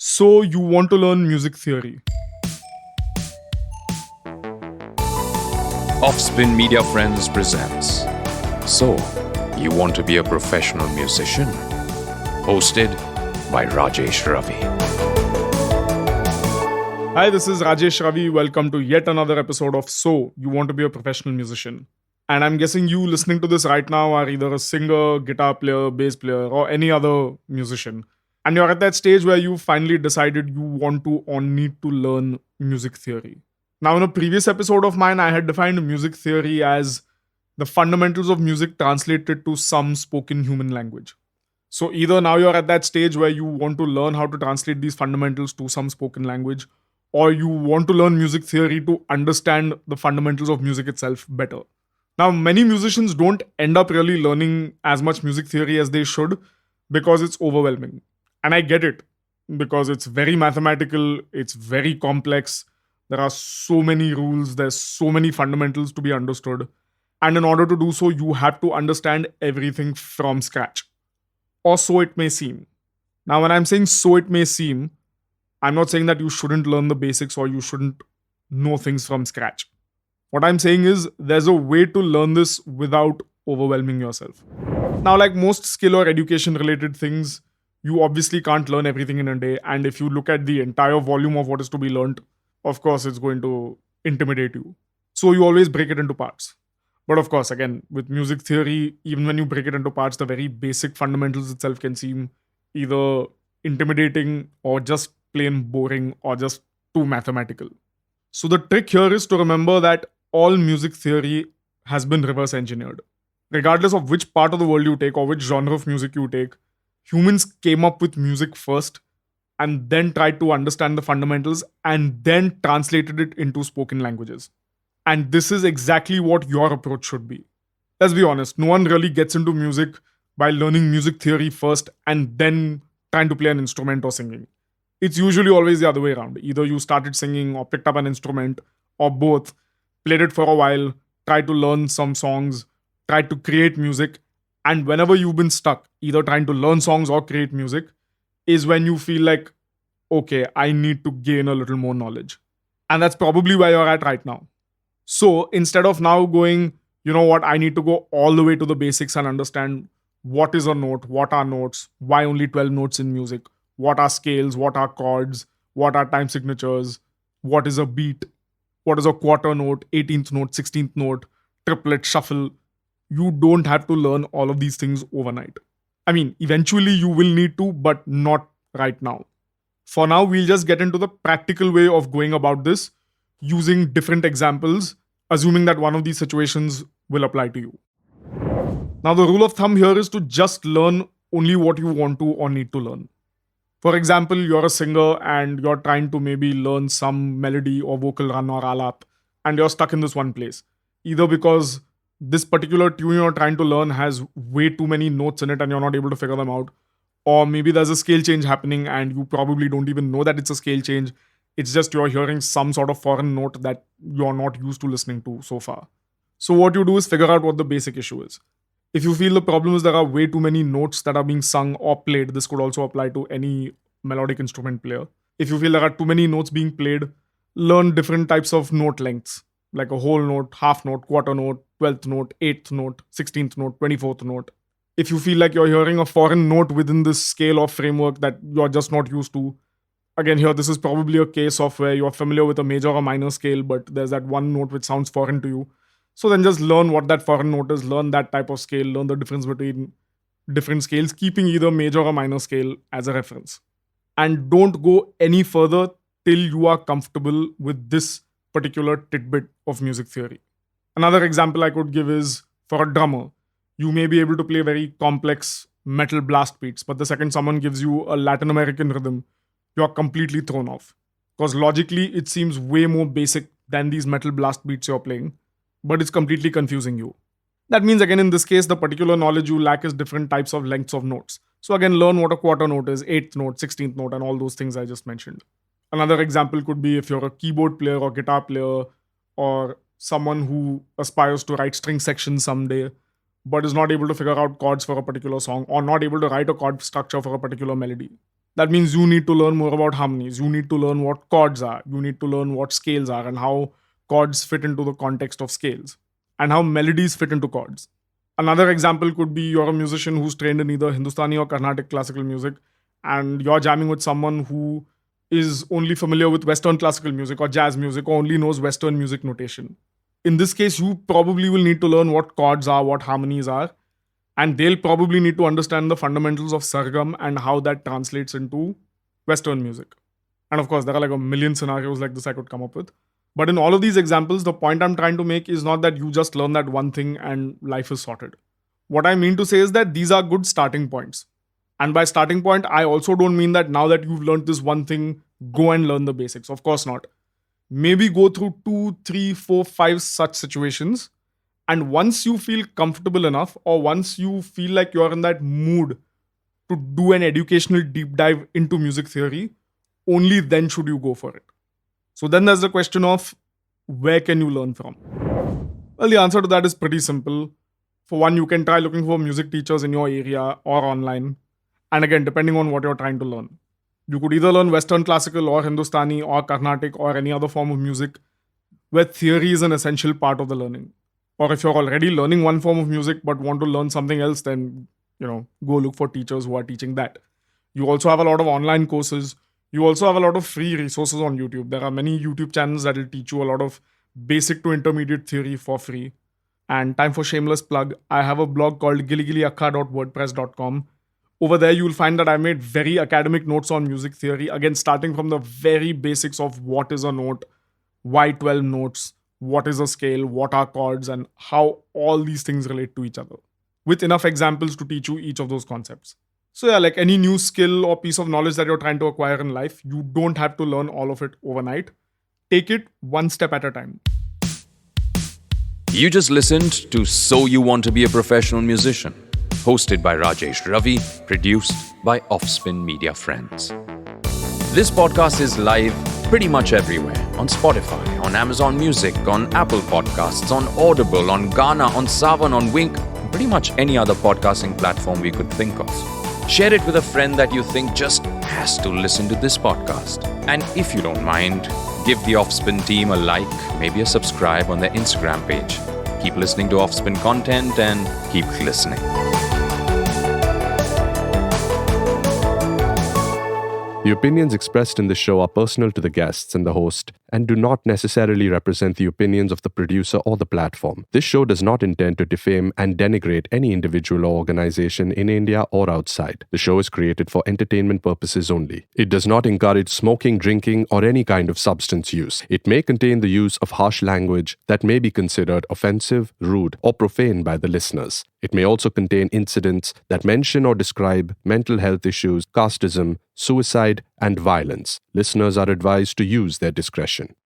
So, you want to learn music theory. Offspin Media Friends presents So, You Want to Be a Professional Musician? Hosted by Rajesh Ravi. Hi, this is Rajesh Ravi. Welcome to yet another episode of So, You Want to Be a Professional Musician. And I'm guessing you listening to this right now are either a singer, guitar player, bass player, or any other musician. And you're at that stage where you finally decided you want to or need to learn music theory. Now, in a previous episode of mine, I had defined music theory as the fundamentals of music translated to some spoken human language. So, either now you're at that stage where you want to learn how to translate these fundamentals to some spoken language, or you want to learn music theory to understand the fundamentals of music itself better. Now, many musicians don't end up really learning as much music theory as they should because it's overwhelming. And I get it because it's very mathematical, it's very complex. There are so many rules, there's so many fundamentals to be understood. And in order to do so, you have to understand everything from scratch. Or so it may seem. Now, when I'm saying so it may seem, I'm not saying that you shouldn't learn the basics or you shouldn't know things from scratch. What I'm saying is there's a way to learn this without overwhelming yourself. Now, like most skill or education related things, you obviously can't learn everything in a day. And if you look at the entire volume of what is to be learned, of course, it's going to intimidate you. So you always break it into parts. But of course, again, with music theory, even when you break it into parts, the very basic fundamentals itself can seem either intimidating or just plain boring or just too mathematical. So the trick here is to remember that all music theory has been reverse engineered. Regardless of which part of the world you take or which genre of music you take, humans came up with music first and then tried to understand the fundamentals and then translated it into spoken languages. And this is exactly what your approach should be. Let's be honest, no one really gets into music by learning music theory first and then trying to play an instrument or singing. It's usually always the other way around. Either you started singing or picked up an instrument or both, played it for a while, tried to learn some songs, tried to create music. And whenever you've been stuck, either trying to learn songs or create music, is when you feel like, okay, I need to gain a little more knowledge. And that's probably where you're at right now. So instead of now going, you know what, I need to go all the way to the basics and understand what is a note, what are notes, why only 12 notes in music, what are scales, what are chords, what are time signatures, what is a beat, what is a quarter note, 18th note, 16th note, triplet, shuffle. You don't have to learn all of these things overnight. I mean, eventually you will need to, but not right now. For now, we'll just get into the practical way of going about this using different examples, assuming that one of these situations will apply to you. Now, the rule of thumb here is to just learn only what you want to or need to learn. For example, you're a singer and you're trying to maybe learn some melody or vocal run or alap, and you're stuck in this one place. Either because this particular tune you're trying to learn has way too many notes in it and you're not able to figure them out, or maybe there's a scale change happening and you probably don't even know that it's a scale change. It's just you're hearing some sort of foreign note that you're not used to listening to so far. So, what you do is figure out what the basic issue is. If you feel the problem is there are way too many notes that are being sung or played, this could also apply to any melodic instrument player. If you feel there are too many notes being played, learn different types of note lengths, like a whole note, half note, quarter note, 12th note, 8th note, 16th note, 24th note. If you feel like you're hearing a foreign note within this scale or framework that you're just not used to, again, here, this is probably a case of where you're familiar with a major or minor scale, but there's that one note which sounds foreign to you. So then just learn what that foreign note is, learn that type of scale, learn the difference between different scales, keeping either major or minor scale as a reference. And don't go any further till you are comfortable with this particular tidbit of music theory. Another example I could give is for a drummer. You may be able to play very complex metal blast beats, but the second someone gives you a Latin American rhythm, you're completely thrown off. Because logically, it seems way more basic than these metal blast beats you're playing, but it's completely confusing you. That means, again, in this case, the particular knowledge you lack is different types of lengths of notes. So, again, learn what a quarter note is, 8th note, 16th note, and all those things I just mentioned. Another example could be if you're a keyboard player or guitar player or someone who aspires to write string sections someday, but is not able to figure out chords for a particular song or not able to write a chord structure for a particular melody. That means you need to learn more about harmonies. You need to learn what chords are. You need to learn what scales are and how chords fit into the context of scales and how melodies fit into chords. Another example could be you're a musician who's trained in either Hindustani or Carnatic classical music, and you're jamming with someone who is only familiar with Western classical music or jazz music or only knows Western music notation. In this case, you probably will need to learn what chords are, what harmonies are, and they'll probably need to understand the fundamentals of sargam and how that translates into Western music. And of course, there are like a million scenarios like this I could come up with. But in all of these examples, the point I'm trying to make is not that you just learn that one thing and life is sorted. What I mean to say is that these are good starting points. And by starting point, I also don't mean that now that you've learned this one thing, go and learn the basics. Of course not. Maybe go through 2, 3, 4, 5 such situations. And once you feel comfortable enough, or once you feel like you're in that mood to do an educational deep dive into music theory, only then should you go for it. So then there's the question of where can you learn from? Well, the answer to that is pretty simple. For one, you can try looking for music teachers in your area or online. And again, depending on what you're trying to learn. You could either learn Western classical or Hindustani or Carnatic or any other form of music where theory is an essential part of the learning. Or if you're already learning one form of music but want to learn something else, then go look for teachers who are teaching that. You also have a lot of online courses. You also have a lot of free resources on YouTube. There are many YouTube channels that will teach you a lot of basic to intermediate theory for free. And time for shameless plug. I have a blog called giligiliakha.wordpress.com. Over there, you'll find that I made very academic notes on music theory. Again, starting from the very basics of what is a note, why 12 notes, what is a scale, what are chords, and how all these things relate to each other, with enough examples to teach you each of those concepts. So yeah, like any new skill or piece of knowledge that you're trying to acquire in life, you don't have to learn all of it overnight. Take it one step at a time. You just listened to So You Want to Be a Professional Musician, hosted by Rajesh Ravi, produced by Offspin Media Friends. This podcast is live pretty much everywhere, on Spotify, on Amazon Music, on Apple Podcasts, on Audible, on Gaana, on Savan, on Wink, pretty much any other podcasting platform we could think of. Share it with a friend that you think just has to listen to this podcast. And if you don't mind, give the Offspin team a like, maybe a subscribe on their Instagram page. Keep listening to Offspin content and keep listening. The opinions expressed in this show are personal to the guests and the host and do not necessarily represent the opinions of the producer or the platform. This show does not intend to defame and denigrate any individual or organization in India or outside. The show is created for entertainment purposes only. It does not encourage smoking, drinking, or any kind of substance use. It may contain the use of harsh language that may be considered offensive, rude, or profane by the listeners. It may also contain incidents that mention or describe mental health issues, casteism, suicide, and violence. Listeners are advised to use their discretion.